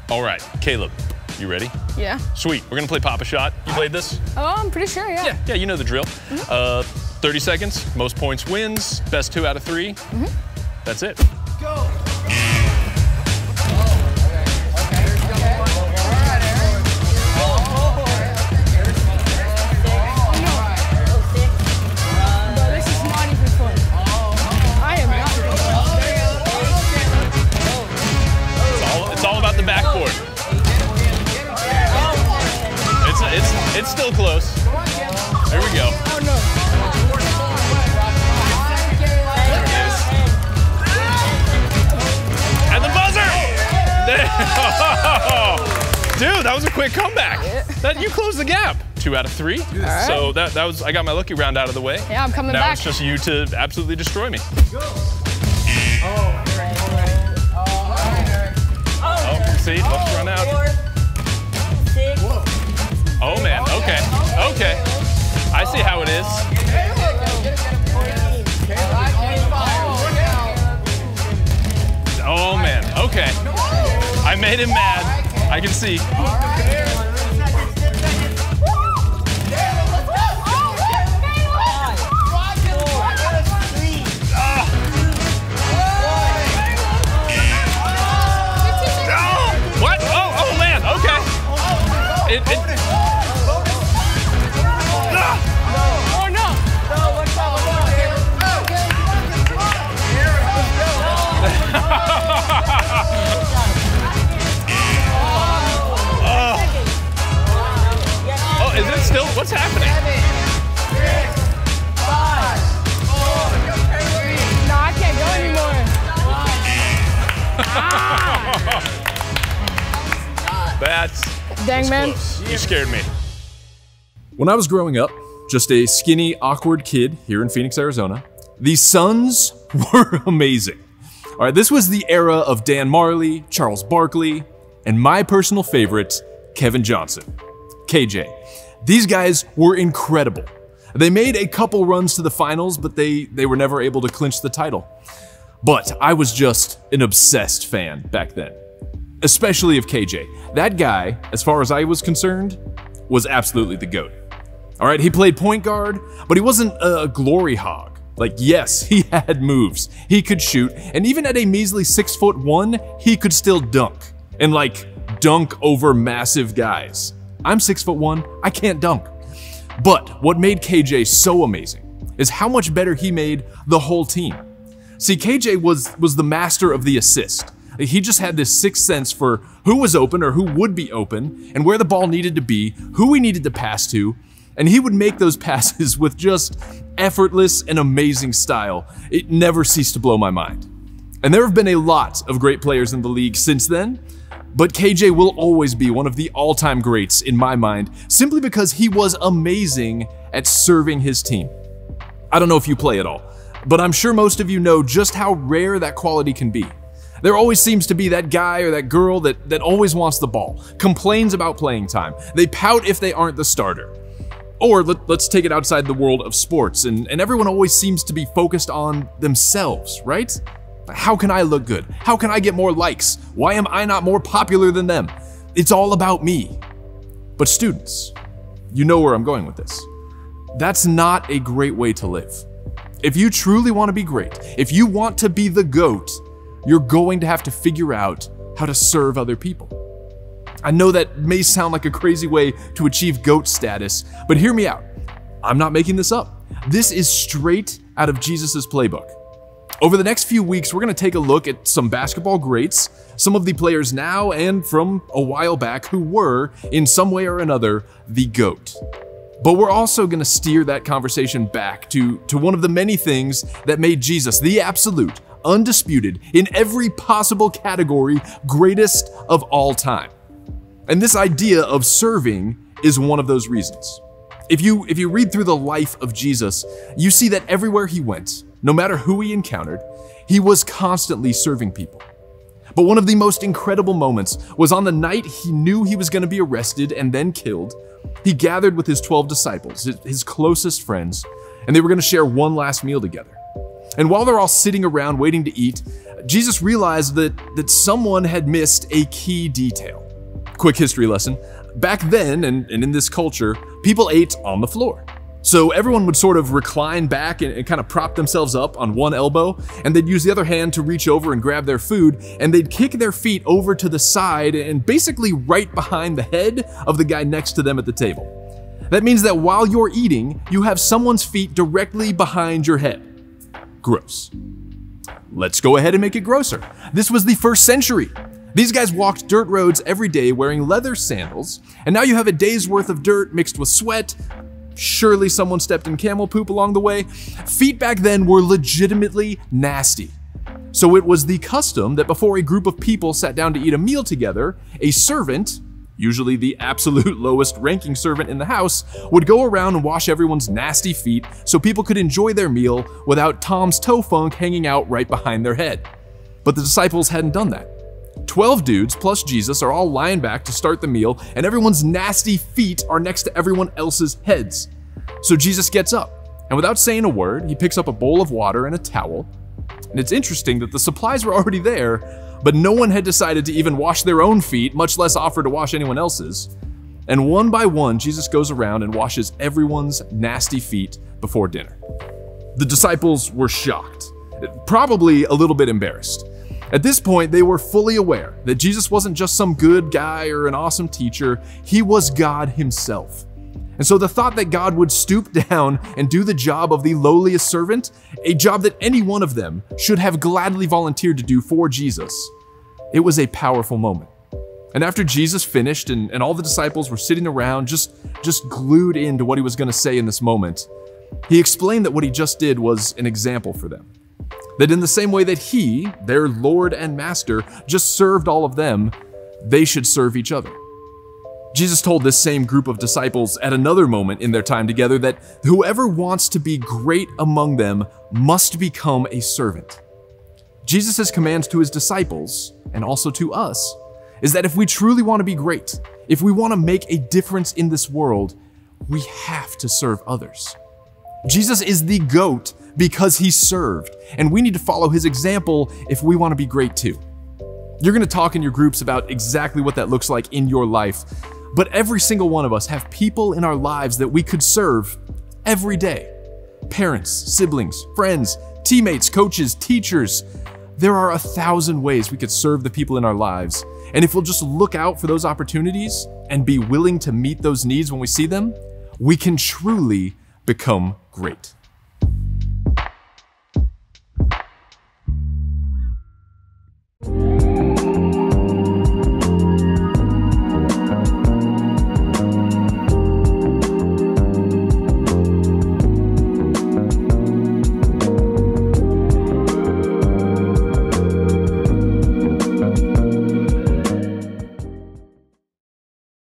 All right, Caleb, you ready? Yeah. Sweet, we're gonna play Pop a Shot. You played this? Oh, I'm pretty sure, yeah. Yeah, you know the drill. 30 seconds, most points wins, best 2 out of 3. That's it. Go! The backboard. It's still close. There we go. Oh no. At the buzzer! Dude, that was a quick comeback. That you closed the gap. 2 out of 3. Right. So that was, I got my lucky round out of the way. Yeah, I'm coming back. Now it's just you to absolutely destroy me. Go. Oh, see, let's run out. Oh man, okay, okay. I see how it is. Oh man, okay. I made him mad. I can see. Oh no! Oh, is it still? What's happening? 6, 5, 4, 3. No, I can't go anymore. That's Dang, man. close. You scared me. When I was growing up, just a skinny, awkward kid here in Phoenix, Arizona, the Suns were amazing. All right, this was the era of Dan Marley, Charles Barkley, and my personal favorite, Kevin Johnson, KJ. These guys were incredible. They made a couple runs to the finals, but they were never able to clinch the title. But I was just an obsessed fan back then, especially of KJ. That guy, as far as I was concerned, was absolutely the GOAT. All right, he played point guard, but he wasn't a glory hog. Like, yes, he had moves, he could shoot, and even at a measly 6'1", he could still dunk. And like, dunk over massive guys. I'm 6'1", I can't dunk. But what made KJ so amazing is how much better he made the whole team. See, KJ was the master of the assist. He just had this sixth sense for who was open or who would be open, and where the ball needed to be, who we needed to pass to, and he would make those passes with just effortless and amazing style. It never ceased to blow my mind. And there have been a lot of great players in the league since then, but KJ will always be one of the all-time greats in my mind, simply because he was amazing at serving his team. I don't know if you play at all, but I'm sure most of you know just how rare that quality can be. There always seems to be that guy or that girl that always wants the ball, complains about playing time. They pout if they aren't the starter. Or let's take it outside the world of sports, and everyone always seems to be focused on themselves, right? How can I look good? How can I get more likes? Why am I not more popular than them? It's all about me. But students, you know where I'm going with this. That's not a great way to live. If you truly want to be great, if you want to be the GOAT, you're going to have to figure out how to serve other people. I know that may sound like a crazy way to achieve GOAT status, but hear me out. I'm not making this up. This is straight out of Jesus' playbook. Over the next few weeks, we're going to take a look at some basketball greats, some of the players now and from a while back who were, in some way or another, the GOAT. But we're also going to steer that conversation back to one of the many things that made Jesus the absolute, undisputed, in every possible category, greatest of all time. And this idea of serving is one of those reasons. If you read through the life of Jesus, you see that everywhere he went, no matter who he encountered, he was constantly serving people. But one of the most incredible moments was on the night he knew he was going to be arrested and then killed. He gathered with his 12 disciples, his closest friends, and they were going to share one last meal together. And while they're all sitting around waiting to eat, Jesus realized that someone had missed a key detail. Quick history lesson. Back then, and in this culture, people ate on the floor. So everyone would sort of recline back and kind of prop themselves up on one elbow, and they'd use the other hand to reach over and grab their food, and they'd kick their feet over to the side and basically right behind the head of the guy next to them at the table. That means that while you're eating, you have someone's feet directly behind your head. Gross. Let's go ahead and make it grosser. This was the 1st century. These guys walked dirt roads every day wearing leather sandals, and now you have a day's worth of dirt mixed with sweat. Surely someone stepped in camel poop along the way. Feet back then were legitimately nasty. So it was the custom that before a group of people sat down to eat a meal together, a servant, usually the absolute lowest ranking servant in the house, would go around and wash everyone's nasty feet so people could enjoy their meal without Tom's toe funk hanging out right behind their head. But the disciples hadn't done that. 12 dudes plus Jesus are all lying back to start the meal, and everyone's nasty feet are next to everyone else's heads. So Jesus gets up, and without saying a word, he picks up a bowl of water and a towel. And it's interesting that the supplies were already there, but no one had decided to even wash their own feet, much less offer to wash anyone else's. And one by one, Jesus goes around and washes everyone's nasty feet before dinner. The disciples were shocked, probably a little bit embarrassed. At this point, they were fully aware that Jesus wasn't just some good guy or an awesome teacher, he was God himself. And so the thought that God would stoop down and do the job of the lowliest servant, a job that any one of them should have gladly volunteered to do for Jesus, it was a powerful moment. And after Jesus finished and all the disciples were sitting around just glued into what he was going to say in this moment, he explained that what he just did was an example for them. That in the same way that he, their Lord and Master, just served all of them, they should serve each other. Jesus told this same group of disciples at another moment in their time together that whoever wants to be great among them must become a servant. Jesus' commands to his disciples, and also to us, is that if we truly want to be great, if we want to make a difference in this world, we have to serve others. Jesus is the GOAT because he served, and we need to follow his example if we want to be great too. You're going to talk in your groups about exactly what that looks like in your life, but every single one of us have people in our lives that we could serve every day. Parents, siblings, friends, teammates, coaches, teachers. There are 1,000 ways we could serve the people in our lives, and if we'll just look out for those opportunities and be willing to meet those needs when we see them, we can truly become great.